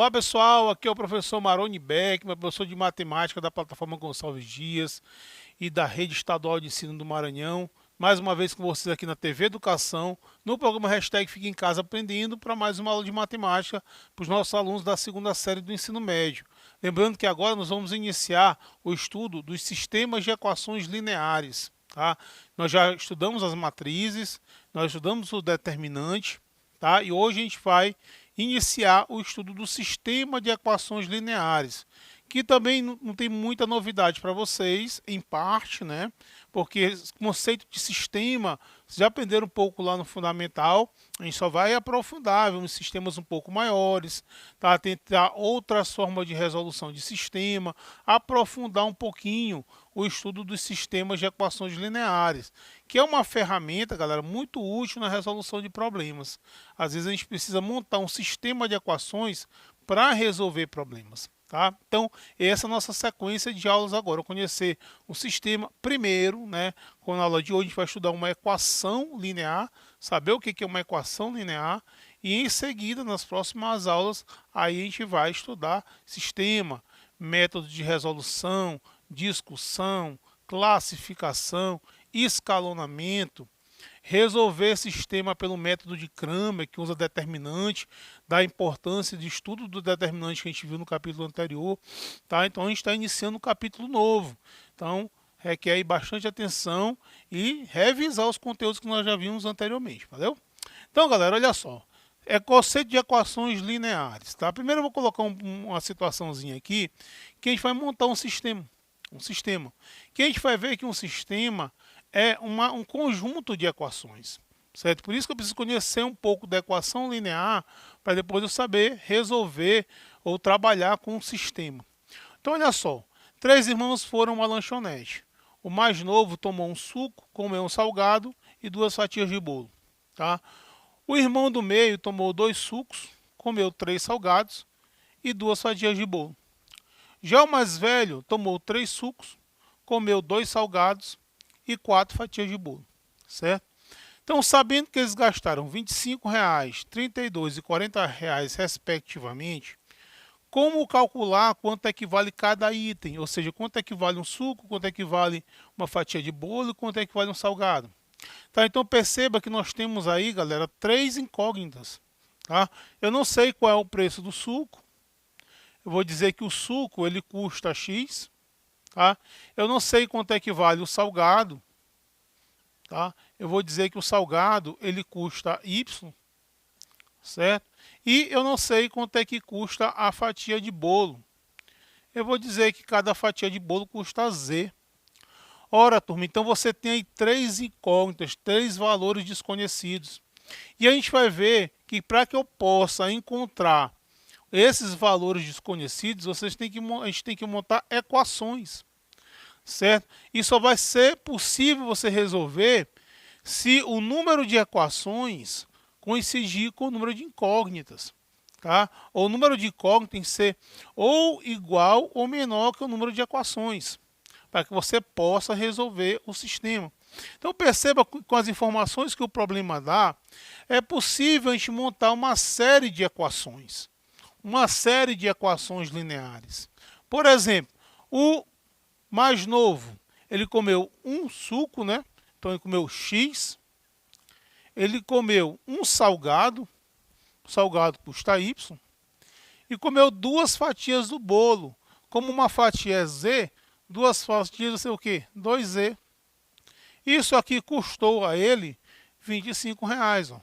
Olá pessoal, aqui é o professor Maroni Beck, meu professor de matemática da plataforma Gonçalves Dias e da Rede Estadual de Ensino do Maranhão. Mais uma vez com vocês aqui na TV Educação, no programa Hashtag Fique em Casa Aprendendo, para mais uma aula de matemática para os nossos alunos da segunda série do ensino médio. Lembrando que agora nós vamos iniciar o estudo dos sistemas de equações lineares. Tá? Nós já estudamos as matrizes, nós estudamos o determinante, tá? E hoje a gente vai iniciar o estudo do sistema de equações lineares, que também não tem muita novidade para vocês, em parte, né? Porque o conceito de sistema, vocês já aprenderam um pouco lá no fundamental, a gente só vai aprofundar, vemos sistemas um pouco maiores, tá? Tentar outras formas de resolução de sistema, aprofundar um pouquinho o estudo dos sistemas de equações lineares, que é uma ferramenta, galera, muito útil na resolução de problemas. Às vezes a gente precisa montar um sistema de equações para resolver problemas. Tá? Então, essa é a nossa sequência de aulas agora. Conhecer o sistema primeiro, né? Com a aula de hoje a gente vai estudar uma equação linear, saber o que é uma equação linear, e em seguida, nas próximas aulas, aí a gente vai estudar sistema, método de resolução, discussão, classificação, escalonamento, resolver sistema pelo método de Cramer, que usa determinante, da importância de estudo do determinante que a gente viu no capítulo anterior. Tá? Então a gente está iniciando um capítulo novo. Então requer aí bastante atenção e revisar os conteúdos que nós já vimos anteriormente. Valeu? Então, galera, olha só. É conceito de equações lineares. Tá? Primeiro eu vou colocar uma situaçãozinha aqui, que a gente vai montar um sistema. Que a gente vai ver que um sistema é um conjunto de equações, certo? Por isso que eu preciso conhecer um pouco da equação linear para depois eu saber resolver ou trabalhar com um sistema. Então, olha só, três irmãos foram a uma lanchonete. O mais novo tomou um suco, comeu um salgado e duas fatias de bolo. Tá? O irmão do meio tomou 2 sucos, comeu 3 salgados e 2 fatias de bolo. Já o mais velho tomou 3 sucos, comeu 2 salgados e 4 fatias de bolo, certo? Então, sabendo que eles gastaram R$ 25,00, R$ 32,00 e R$ 40,00 respectivamente, como calcular quanto é que vale cada item? Ou seja, quanto é que vale um suco, quanto é que vale uma fatia de bolo e quanto é que vale um salgado? Tá, então perceba que nós temos aí, galera, 3 incógnitas. Tá? Eu não sei qual é o preço do suco. Eu vou dizer que o suco ele custa X. Tá? Eu não sei quanto é que vale o salgado. Tá? Eu vou dizer que o salgado ele custa Y, certo? E eu não sei quanto é que custa a fatia de bolo. Eu vou dizer que cada fatia de bolo custa Z. Ora, turma, então você tem aí 3 incógnitas, 3 valores desconhecidos. E a gente vai ver que para que eu possa encontrar esses valores desconhecidos, a gente tem que montar equações, certo? E só vai ser possível você resolver se o número de equações coincidir com o número de incógnitas. Tá? Ou o número de incógnitas tem que ser ou igual ou menor que o número de equações, para que você possa resolver o sistema. Então perceba que com as informações que o problema dá, é possível a gente montar uma série de equações. Uma série de equações lineares. Por exemplo, o mais novo, ele comeu um suco, né? Então ele comeu X. Ele comeu um salgado, o salgado custa Y. E comeu 2 fatias do bolo. Como uma fatia é Z, 2 fatias vai ser o quê? 2Z. Isso aqui custou a ele R$ 25,00. Ó.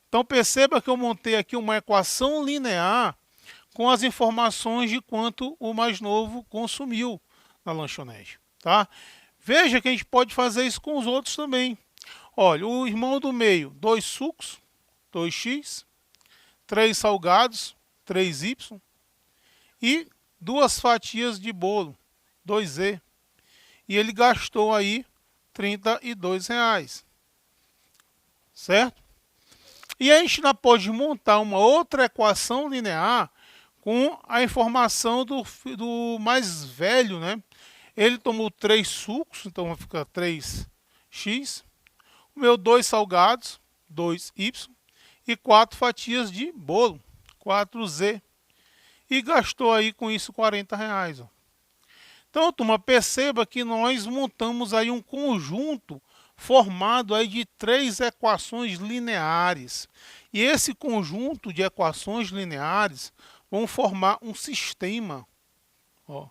Então perceba que eu montei aqui uma equação linear com as informações de quanto o mais novo consumiu na lanchonete. Tá? Veja que a gente pode fazer isso com os outros também. Olha, o irmão do meio, 2 sucos, 2x, 3 salgados, 3y e 2 fatias de bolo, 2z. E ele gastou aí R$ 32,00. Certo? E a gente ainda pode montar uma outra equação linear com a informação do mais velho, né? Ele tomou 3 sucos, então vai ficar 3x. Comeu 2 salgados, 2y. E 4 fatias de bolo, 4z. e gastou aí com isso R$ 40. Ó. Então, turma, perceba que nós montamos aí um conjunto formado aí de 3 equações lineares. E esse conjunto de equações lineares vão formar um sistema, ó,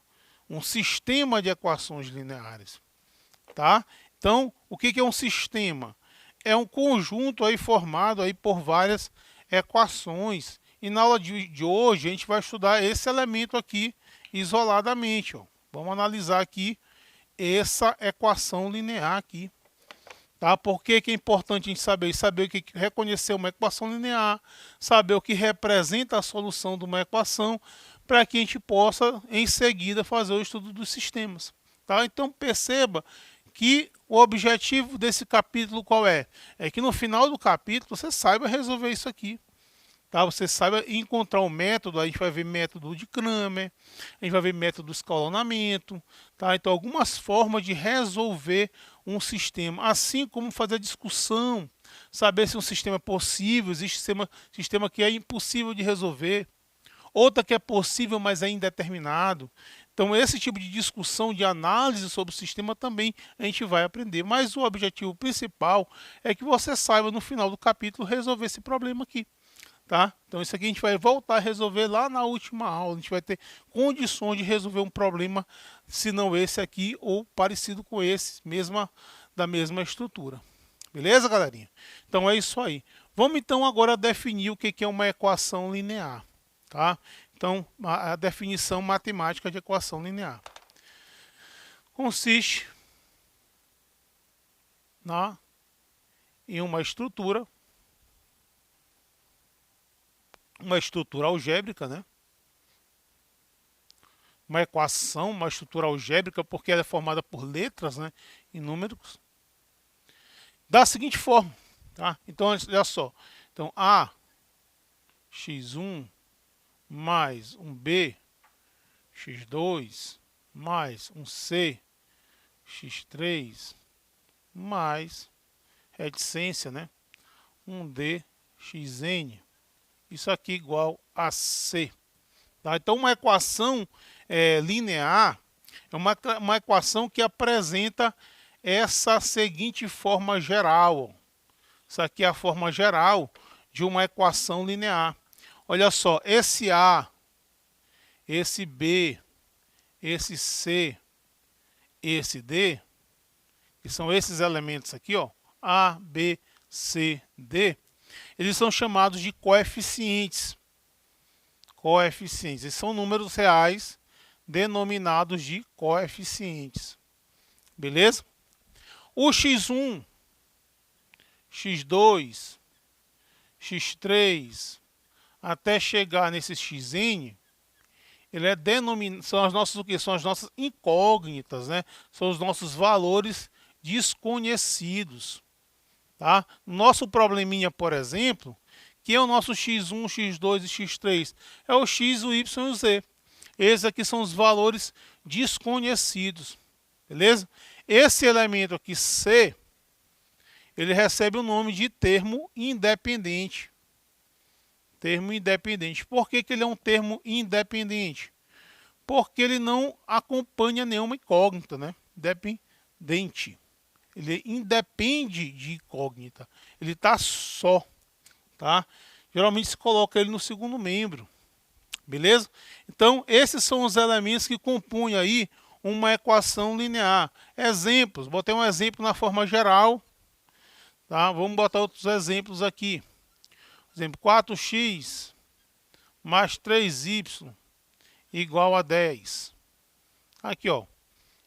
um sistema de equações lineares, tá? Então, o que é um sistema? É um conjunto aí formado aí por várias equações. E na aula de hoje a gente vai estudar esse elemento aqui isoladamente, ó. Vamos analisar aqui essa equação linear aqui. Tá? Por que é importante a gente saber? Saber o que reconhecer uma equação linear, saber o que representa a solução de uma equação, para que a gente possa, em seguida, fazer o estudo dos sistemas. Tá? Então, perceba que o objetivo desse capítulo qual é? É que no final do capítulo você saiba resolver isso aqui. Tá? Você saiba encontrar um método, a gente vai ver método de Cramer, a gente vai ver método de escalonamento, tá? Então algumas formas de resolver um sistema, assim como fazer discussão, saber se um sistema é possível, existe sistema que é impossível de resolver, outra que é possível, mas é indeterminado. Então esse tipo de discussão, de análise sobre o sistema também a gente vai aprender, mas o objetivo principal é que você saiba no final do capítulo resolver esse problema aqui. Tá? Então isso aqui a gente vai voltar a resolver lá na última aula. A gente vai ter condições de resolver um problema, se não esse aqui ou parecido com esse, da mesma estrutura. Beleza, galerinha? Então é isso aí. Vamos então agora definir o que é uma equação linear. Tá? Então a definição matemática de equação linear consiste em uma estrutura algébrica, né? Uma equação, uma estrutura algébrica, porque ela é formada por letras, né? E números. Da seguinte forma, tá? Então, olha só. Então, A, x1, mais um B, x2, mais um C, x3, mais reticência, né? Um D, xn. Isso aqui igual a C. Tá? Então, uma equação linear é uma equação que apresenta essa seguinte forma geral. Isso aqui é a forma geral de uma equação linear. Olha só, esse A, esse B, esse C, esse D, que são esses elementos aqui, ó, A, B, C, D, eles são chamados de coeficientes. Coeficientes. Esses são números reais denominados de coeficientes. Beleza? O x1, x2, x3, até chegar nesse xn, ele é denominado, são as nossas, o que? São as nossas incógnitas, né? São os nossos valores desconhecidos. Tá? Nosso probleminha, por exemplo, que é o nosso x1, x2 e x3, é o x, o y e o z. Esses aqui são os valores desconhecidos, beleza? Esse elemento aqui, C, ele recebe o nome de termo independente. Termo independente. Por que ele é um termo independente? Porque ele não acompanha nenhuma incógnita, né? Dependente. Ele independe de incógnita. Ele está só, tá? Geralmente se coloca ele no segundo membro, beleza? Então, esses são os elementos que compõem aí uma equação linear. Exemplos, botei um exemplo na forma geral, tá? Vamos botar outros exemplos aqui. Exemplo, 4x mais 3y igual a 10. Aqui, ó,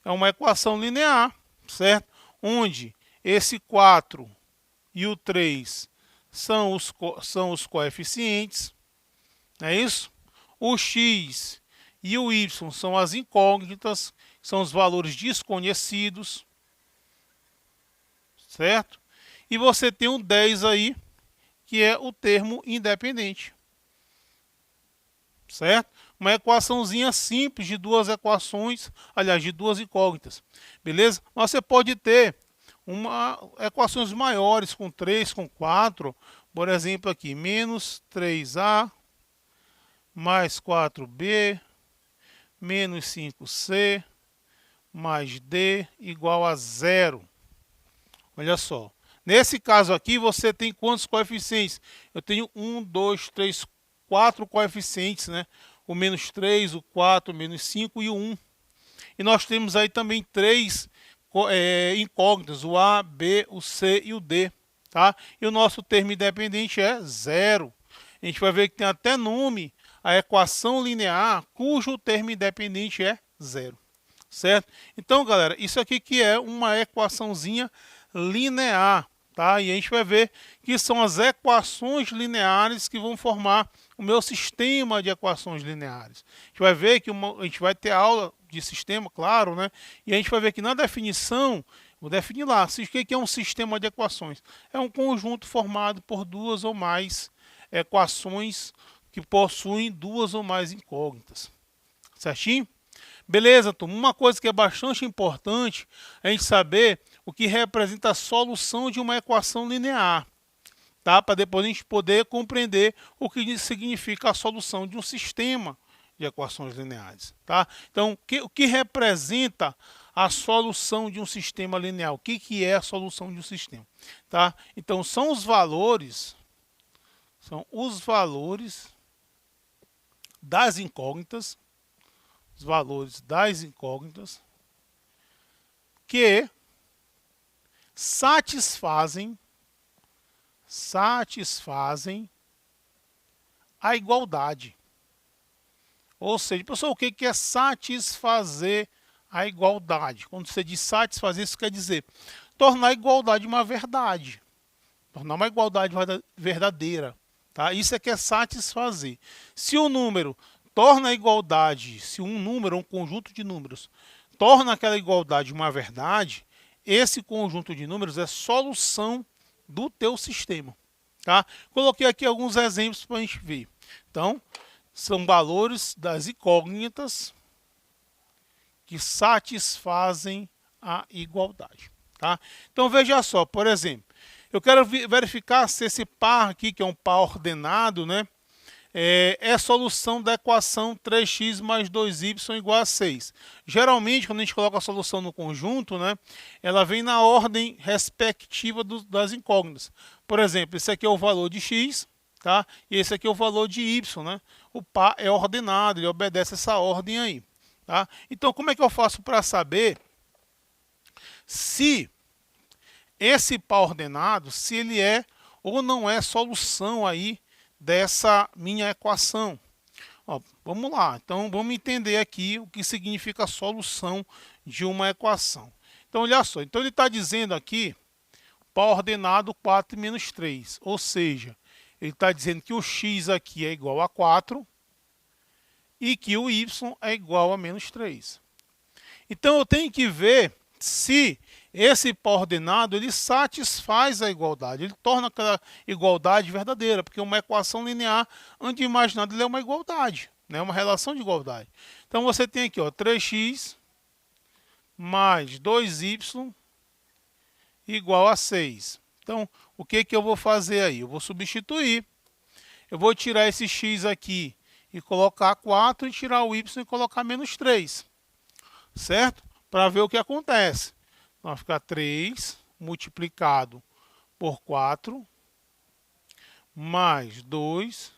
é uma equação linear, certo? Onde esse 4 e o 3 são os coeficientes, não é isso? O x e o y são as incógnitas, são os valores desconhecidos, certo? E você tem um 10 aí, que é o termo independente, certo? Uma equaçãozinha simples de duas equações, aliás, de duas incógnitas, beleza? Mas você pode ter equações maiores, com 3, com 4, por exemplo aqui, menos 3a mais 4b, menos 5c, mais d igual a 0. Olha só. Nesse caso aqui, você tem quantos coeficientes? Eu tenho 1, 2, 3, 4 coeficientes, né? O menos 3, o 4, o menos 5 e o 1. E nós temos aí também 3 incógnitas, o A, B, o C e o D. Tá? E o nosso termo independente é 0. A gente vai ver que tem até nome a equação linear cujo termo independente é 0. Certo? Então, galera, isso aqui que é uma equaçãozinha linear. Tá? E a gente vai ver que são as equações lineares que vão formar o meu sistema de equações lineares. A gente vai ver que a gente vai ter aula de sistema, claro, né? E a gente vai ver que na definição, vou definir lá, o que é um sistema de equações? É um conjunto formado por duas ou mais equações que possuem duas ou mais incógnitas. Certinho? Beleza, turma? Uma coisa que é bastante importante é a gente saber o que representa a solução de uma equação linear, tá? Para depois a gente poder compreender o que significa a solução de um sistema de equações lineares, tá? Então, o que representa a solução de um sistema linear? O que é a solução de um sistema, tá? Então, são os valores das incógnitas, que satisfazem a igualdade. Ou seja, pessoal, o que é satisfazer a igualdade? Quando você diz satisfazer, isso quer dizer tornar a igualdade uma verdade. Tornar uma igualdade verdadeira. Tá? Isso é que é satisfazer. Se o número torna a igualdade, se um número, um conjunto de números, torna aquela igualdade uma verdade, esse conjunto de números é solução do teu sistema. Tá? Coloquei aqui alguns exemplos para a gente ver. Então, são valores das incógnitas que satisfazem a igualdade. Tá? Então, veja só, por exemplo, eu quero verificar se esse par aqui, que é um par ordenado, né, é a solução da equação 3x mais 2y igual a 6. Geralmente, quando a gente coloca a solução no conjunto, né, ela vem na ordem respectiva das incógnitas. Por exemplo, esse aqui é o valor de x, tá? E esse aqui é o valor de y, né? O par é ordenado, ele obedece essa ordem aí. Tá? Então, como é que eu faço para saber se esse par ordenado, se ele é ou não é solução aí dessa minha equação? Ó, vamos lá, então vamos entender aqui o que significa a solução de uma equação. Então, olha só, então ele está dizendo aqui par ordenado 4 menos 3, ou seja, ele está dizendo que o x aqui é igual a 4 e que o y é igual a menos 3. Então, eu tenho que ver se esse par ordenado ele satisfaz a igualdade, ele torna aquela igualdade verdadeira, porque uma equação linear, antes de mais nada, ele é uma igualdade, né? Uma relação de igualdade. Então, você tem aqui, ó, 3x mais 2y igual a 6. Então, o que eu vou fazer aí? Eu vou substituir. Eu vou tirar esse x aqui e colocar 4 e tirar o y e colocar menos 3. Certo? Para ver o que acontece. Então, vai ficar 3 multiplicado por 4 mais 2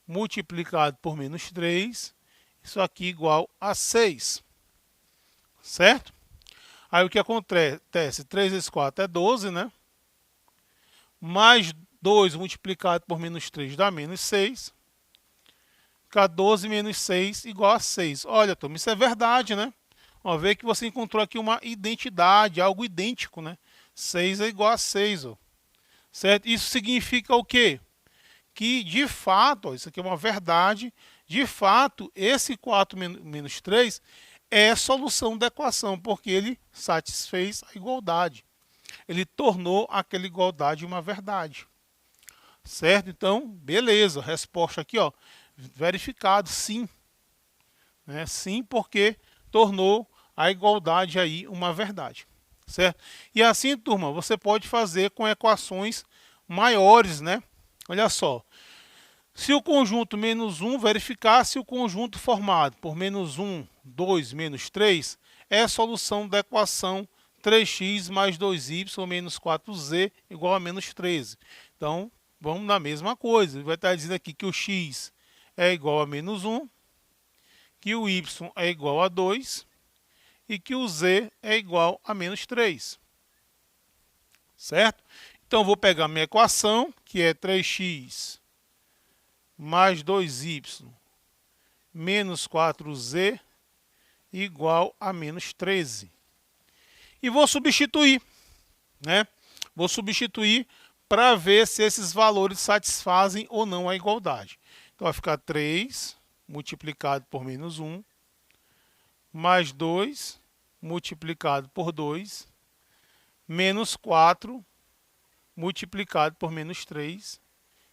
multiplicado por menos 3. Isso aqui igual a 6. Certo? Aí o que acontece? 3 vezes 4 é 12, né? Mais 2 multiplicado por menos 3 dá menos 6. Fica 12 menos 6 igual a 6. Olha, turma, isso é verdade, né? Ó, vê que você encontrou aqui uma identidade, algo idêntico, né? 6 é igual a 6, ó. Certo? Isso significa o quê? Que, de fato, ó, isso aqui é uma verdade, de fato, esse 4 menos 3 é a solução da equação, porque ele satisfez a igualdade. Ele tornou aquela igualdade uma verdade. Certo? Então, beleza. Resposta aqui, ó, verificado, sim. Né? Sim, porque tornou a igualdade aí uma verdade. Certo? E assim, turma, você pode fazer com equações maiores, né? Olha só. Se o conjunto menos 1, verificar se o conjunto formado por menos 1, 2, menos 3 é a solução da equação 3x mais 2y menos 4z igual a menos 13. Então, vamos na mesma coisa. Vai estar dizendo aqui que o x é igual a menos 1, que o y é igual a 2 e que o z é igual a menos 3. Certo? Então, vou pegar minha equação, que é 3x mais 2y menos 4z igual a menos 13. E vou substituir, né? Vou substituir para ver se esses valores satisfazem ou não a igualdade. Então, vai ficar 3 multiplicado por menos 1, mais 2 multiplicado por 2, menos 4 multiplicado por menos 3.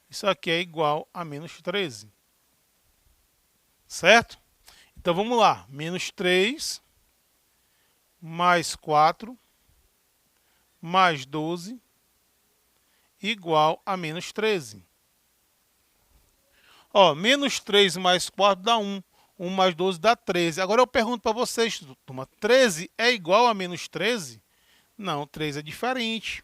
Isso aqui é igual a menos 13. Certo? Então, vamos lá. Menos 3 mais 4 mais 12 igual a menos 13. Ó, menos 3 mais 4 dá 1. 1 mais 12 dá 13. Agora eu pergunto para vocês, turma, 13 é igual a menos 13? Não, 13 é diferente.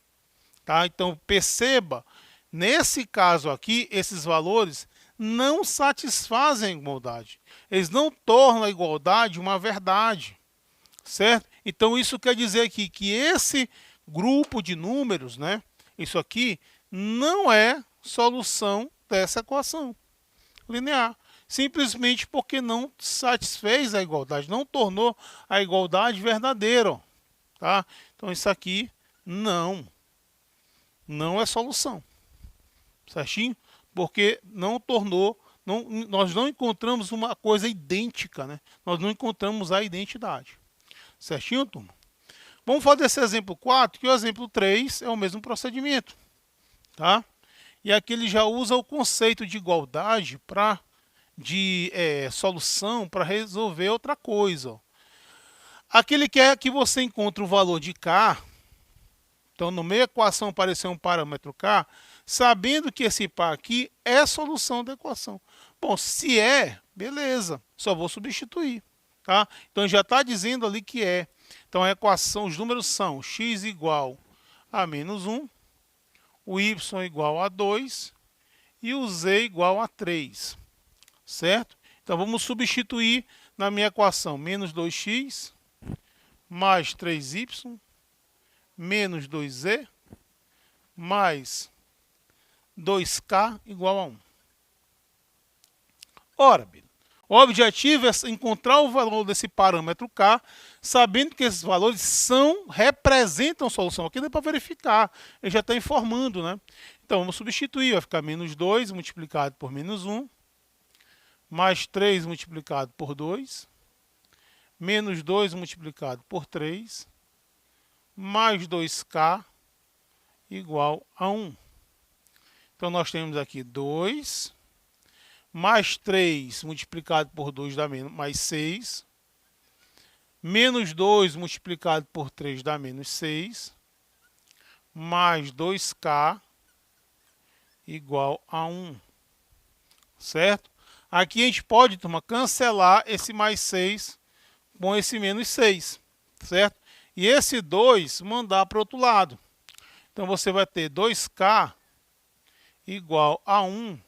Tá? Então, perceba, nesse caso aqui, esses valores não satisfazem a igualdade. Eles não tornam a igualdade uma verdade. Certo? Então, isso quer dizer aqui que esse grupo de números, né, isso aqui, não é solução dessa equação linear. Simplesmente porque não satisfez a igualdade, não tornou a igualdade verdadeira. Tá? Então, isso aqui não é solução. Certinho? Porque não tornou, nós não encontramos uma coisa idêntica, né? Nós não encontramos a identidade. Certinho, turma? Vamos fazer esse exemplo 4, que o exemplo 3 é o mesmo procedimento. Tá? E aqui ele já usa o conceito de igualdade de solução para resolver outra coisa. Ó. Aqui ele quer que você encontre o valor de k. Então, no meio da equação apareceu um parâmetro k, sabendo que esse par aqui é a solução da equação. Bom, se é, beleza, só vou substituir. Tá? Então, já está dizendo ali que é. Então, a equação, os números são x igual a menos 1, o y igual a 2 e o z igual a 3. Certo? Então, vamos substituir na minha equação menos 2x mais 3y menos 2z mais 2k igual a 1. Ora, o objetivo é encontrar o valor desse parâmetro k, sabendo que esses valores representam a solução. Aqui dá para verificar, ele já está informando, né? Então, vamos substituir, vai ficar menos 2 multiplicado por menos 1, mais 3 multiplicado por 2, menos 2 multiplicado por 3, mais 2k igual a 1. Então, nós temos aqui 2, mais 3 multiplicado por 2 dá mais 6, menos 2 multiplicado por 3 dá menos 6, mais 2k igual a 1. Certo? Aqui a gente pode, turma, cancelar esse mais 6 com esse menos 6. Certo? E esse 2 mandar para o outro lado. Então, você vai ter 2k igual a 1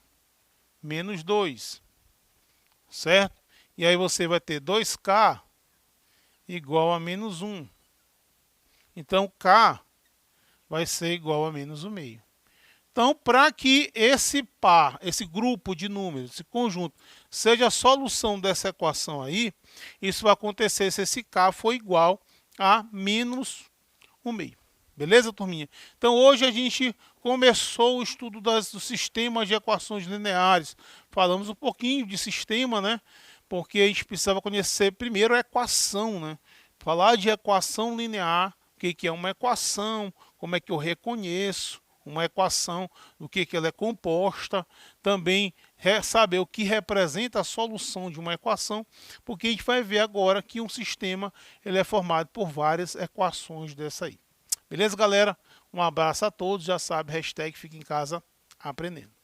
menos 2. Certo? E aí você vai ter 2k igual a menos 1. Então, k vai ser igual a menos 1 meio. Então, para que esse par, esse grupo de números, esse conjunto, seja a solução dessa equação aí, isso vai acontecer se esse k for igual a menos 1 meio. Beleza, turminha? Então, hoje a gente começou o estudo dos sistemas de equações lineares. Falamos um pouquinho de sistema, né? Porque a gente precisava conhecer primeiro a equação, né? Falar de equação linear, o que é uma equação, como é que eu reconheço uma equação, do que ela é composta, também saber o que representa a solução de uma equação, porque a gente vai ver agora que um sistema ele é formado por várias equações dessa aí. Beleza, galera? Um abraço a todos, já sabe, hashtag fica em casa aprendendo.